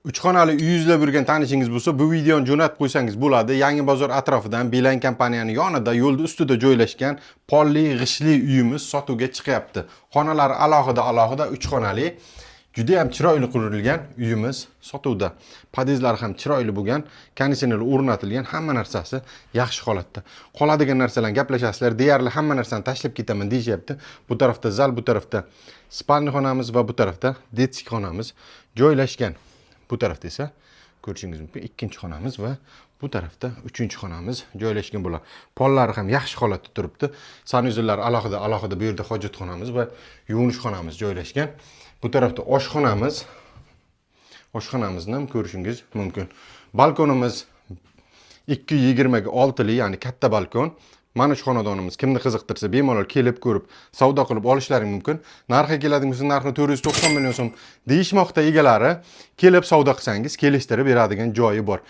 Uch xonali uy izlab yurgan tanishingiz bo'lsa, bu videoni jo'natib qo'ysangiz bo'ladi. Yangi bozor atrofidan Beeline kompaniyani yonida, yo'lda ustida joylashgan polli, g'ishli uyimiz sotuvga chiqyapti. Xonalari alohida 3 xonali. Juda ham chiroyli qurilgan uyimiz sotuvda. Podezlari ham chiroyli bo'lgan, konditsioner o'rnatilgan, hamma narsasi yaxshi holatda. Qoladigan narsalarni gaplashasizlar. Deyarli hamma narsani tashlab ketaman deyapti. Bu tarafda zal, bu tarafda spalni xonamiz va bu tarafda detskiy xonamiz joylashgan. Bu tarafda esa ko'rishingiz mumkin ikkinchi xonamiz va bu tarafda uchinchi xonamiz joylashgan bo'ladi. Pollari ham yaxshi holatda turibdi. Sanuzellari alohida bu yerda hojatxonamiz va yuvinish xonamiz joylashgan. Bu tarafda oshxonamiz. Oshxonamizni ham ko'rishingiz mumkin. Balkonimiz 220 ga 6 li, ya'ni katta balkon. Mana shu xonadonimiz kimni qiziqtirsa bemalol kelib ko'rib, savdo qilib olishlari mumkin. Narxi keladigan bo'lsa, narxni 490 million so'm deyishmoqda egalari. Kelib savdo qilsangiz, kelishtirib beradigan joyi bor.